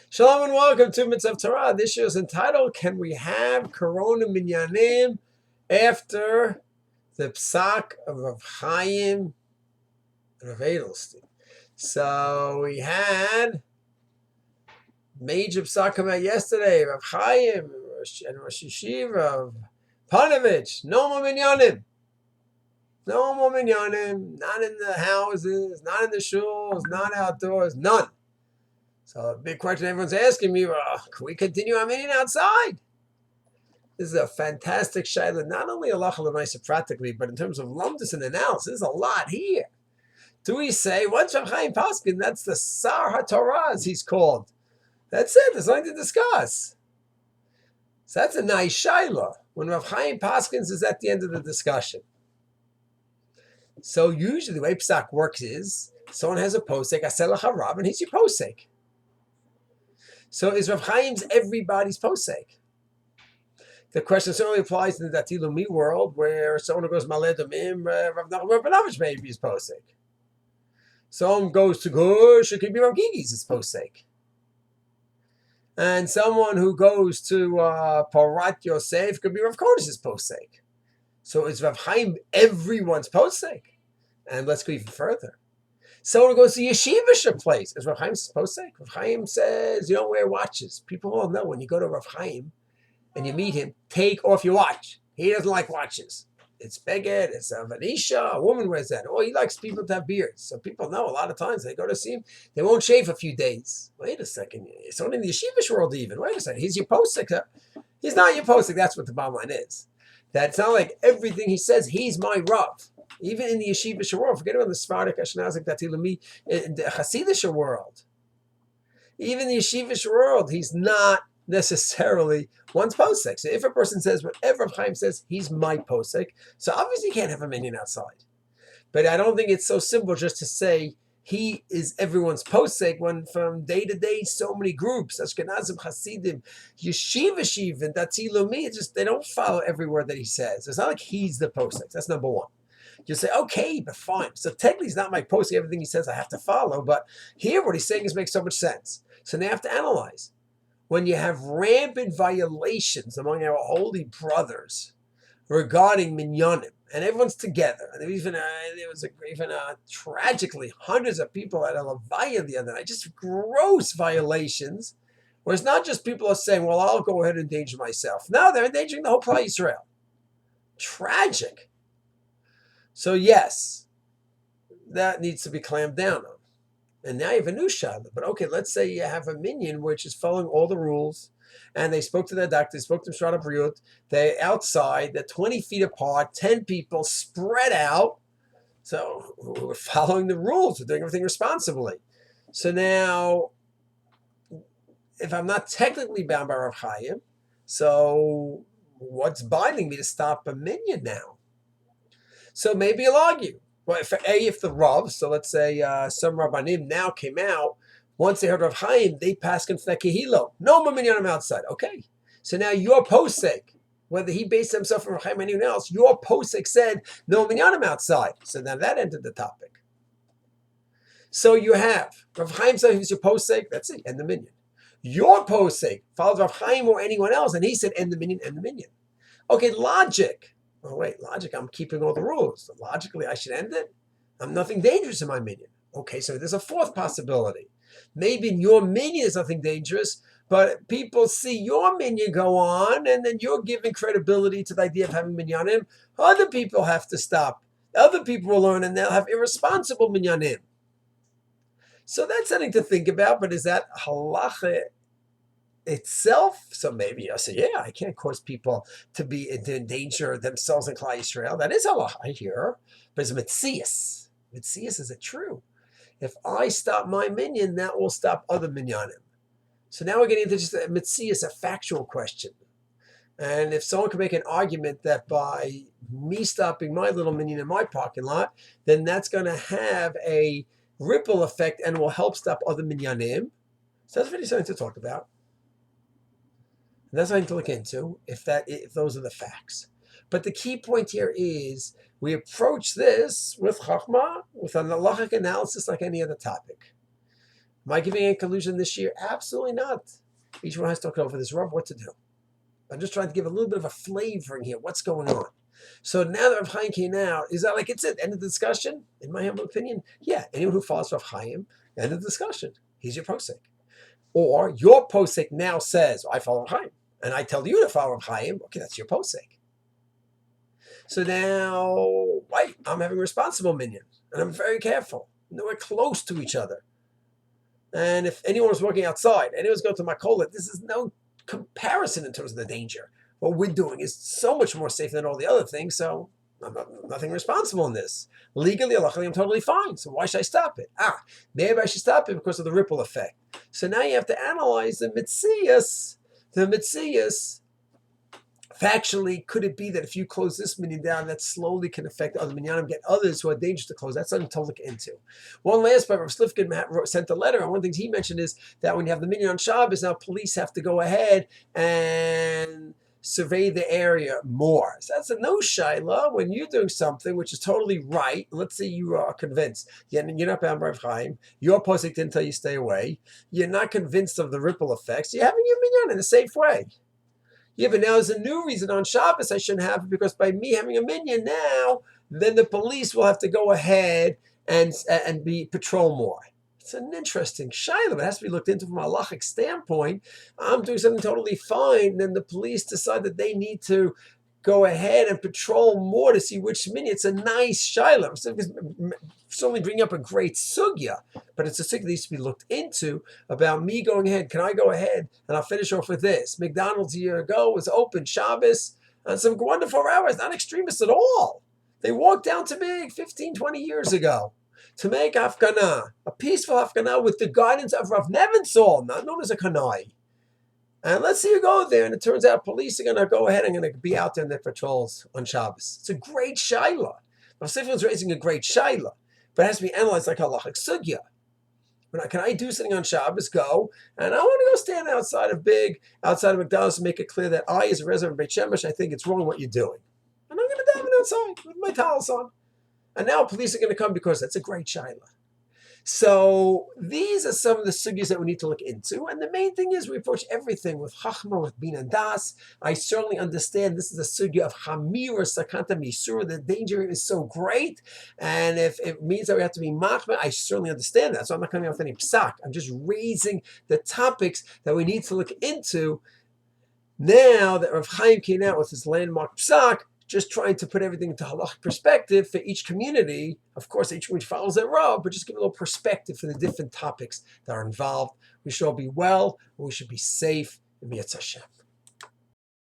Shalom and welcome to Mitzvah Torah. This year is entitled, Can We Have Corona Minyanim After the Psak of Rav Chaim and Rav Edelstein? So we had major psak come out yesterday, Rav Chaim and Rosh Yeshiva, Rav Kanievsky, no more Minyanim. No more Minyanim, not in the houses, not in the shuls, not outdoors, none. So a big question everyone's asking me, can we continue our minyan outside? This is a fantastic shayla, not only halacha l'maisa practically, but in terms of lumdus and analysis, there's a lot here. Do we say, once Rav Chaim Paskin, that's the Sar HaTorah, as he's called. That's it, there's nothing to discuss. So that's a nice shayla, when Rav Chaim Paskins is at the end of the discussion. So usually the way psak works is, someone has a posek, asel harav, and he's your posek. So is Rav Chaim's everybody's posek? The question certainly applies in the Dati Lumi world, where someone who goes Maleh Domim, Rav Nachman Rabinovich may be his posek. Someone goes to Gush, it could be Rav Gigi's his posek. And someone who goes to Parat Yosef could be Rav Kodish's posek. So is Rav Chaim everyone's posek? And let's go even further. Someone who goes to yeshivish place. Is Rav Chaim's posek? Rav Chaim says you don't wear watches. People all know when you go to Rav Chaim and you meet him, take off your watch. He doesn't like watches. It's beged, it's a vanisha, a woman wears that. Oh, he likes people to have beards. So people know a lot of times they go to see him, they won't shave a few days. Wait a second. It's only in the yeshivish world even. Wait a second. He's your posek. He's not your posek. That's what the bottom line is. That's not like everything he says, he's my Rav. Even in the yeshivish world, forget about the Sephardic, Ashkenazic, Dati Lumi, in the Hasidish world. Even in the yeshivish world, he's not necessarily one's posek. So if a person says whatever Rav Chaim says, he's my posek, so obviously you can't have a minyan outside. But I don't think it's so simple just to say he is everyone's posek when from day to day so many groups, Ashkenazim, Hasidim, yeshivish even, Dati Lumi, just they don't follow every word that he says. It's not like he's the posek. That's number one. You say, okay, but fine. So technically he's not my posek. Everything he says I have to follow. But here what he's saying makes so much sense. So now you have to analyze. When you have rampant violations among our holy brothers regarding minyanim, and everyone's together, and there was even tragically hundreds of people at a levaya the other night, just gross violations, where it's not just people are saying, well, I'll go ahead and endanger myself. No, they're endangering the whole Klal Yisrael. Tragic. So yes, that needs to be clamped down on. And now you have a new shayla. But okay, let's say you have a minyan which is following all the rules, and they spoke to their doctor, they spoke to Mishrat HaBriyut, they're outside, they're 20 feet apart, 10 people spread out. So we're following the rules, we're doing everything responsibly. So now, if I'm not technically bound by Rav Chaim, so what's binding me to stop a minyan now? So maybe you'll argue. Well, if the Rav, so let's say some Rabbanim now came out, once they heard Rav Chaim, they passed him for that kehilo. No more minyanim outside. Okay. So now your posek, whether he based himself on Rav Chaim or anyone else, your posek said no minyanim outside. So now that ended the topic. So you have Rav Chaim said he's your posek, that's it, end the minyan. Your posek follows Rav Chaim or anyone else, and he said end the minyan, end the minyan. Okay, logic. Oh, wait, logic, I'm keeping all the rules. So logically, I should end it. I'm nothing dangerous in my minyan. Okay, so there's a fourth possibility. Maybe in your minyan there's nothing dangerous, but people see your minyan go on, and then you're giving credibility to the idea of having minyanim. Other people have to stop. Other people will learn, and they'll have irresponsible minyanim. So that's something to think about, but is that halacha itself? So maybe I'll say, yeah, I can't cause people to be in danger themselves in Klal Yisrael. That is halacha here, but it's mitzias. Mitzias, is it true? If I stop my minyan, that will stop other minyanim. So now we're getting into just a mitzias, a factual question. And if someone can make an argument that by me stopping my little minyan in my parking lot, then that's going to have a ripple effect and will help stop other minyanim. So that's really something to talk about. And that's something to look into if those are the facts. But the key point here is we approach this with chachma, with an halachic analysis like any other topic. Am I giving a collusion this year? Absolutely not. Each one has to talk over this Rav what to do. I'm just trying to give a little bit of a flavoring here. What's going on? So now that Rav Chaim came out, is that like it's it? End of the discussion? In my humble opinion, yeah. Anyone who follows Rav Chaim, end of the discussion. He's your posek. Or your posek now says, I follow Rav Chaim. And I tell you to follow Rav Chaim. Okay, that's your posek. So now, right, I'm having a responsible minyan. And I'm very careful. We're close to each other. And if anyone was working outside, anyone's going to my kolet, this is no comparison in terms of the danger. What we're doing is so much more safe than all the other things, so I'm nothing responsible in this. Legally, luckily, I'm totally fine, so why should I stop it? Maybe I should stop it because of the ripple effect. So now you have to analyze the mitzias. Factually, could it be that if you close this minyan down, that slowly can affect other minyanim, get others who are dangerous to close? That's something to look into. One last part, Rav Slifkin sent a letter, and one thing he mentioned is that when you have the minyan on Shabbos, now police have to go ahead and survey the area more. So that's a no shaila when you're doing something which is totally right. Let's say you are convinced. You're not bound by Rav Chaim. Your posik didn't tell you stay away. You're not convinced of the ripple effects. You're having your minyan in a safe way. Yeah, but now there's a new reason on Shabbos I shouldn't have it because by me having a minyan now, then the police will have to go ahead and be patrol more. It's an interesting shayla, but it has to be looked into from a halachic standpoint. I'm doing something totally fine, then the police decide that they need to go ahead and patrol more to see which minyan. It's a nice shayla. Certainly bringing up a great sugya, but it's a sugya that needs to be looked into about me going ahead. Can I go ahead? And I'll finish off with this. McDonald's a year ago was open Shabbos, and some wonderful rabbis, not extremists at all. They walked down to me 15, 20 years ago to make hafganah, a peaceful hafganah with the guidance of Rav Nebenzahl, not known as a kanai. And let's see you go there, and it turns out police are going to go ahead and going to be out there in their patrols on Shabbos. It's a great shayla. Rav Sifrin's raising a great shayla, but it has to be analyzed like halachic sugya. Can I do something on Shabbos? Go, and I want to go stand outside of McDonald's and make it clear that I, as a resident of Beit Shemesh, I think it's wrong what you're doing. And I'm going to daven outside with my towels on. And now police are going to come because that's a great shayla. So these are some of the sugyas that we need to look into. And the main thing is we approach everything with chachma, with bin and das. I certainly understand this is a sugya of hamira sakanta misura. The danger is so great. And if it means that we have to be machma, I certainly understand that. So I'm not coming out with any psak. I'm just raising the topics that we need to look into now that Rav Chaim came out with his landmark psak, just trying to put everything into halachic perspective for each community. Of course, each community follows their road, but just give a little perspective for the different topics that are involved. We should all be well, and we should be safe. And B'yetz Hashem.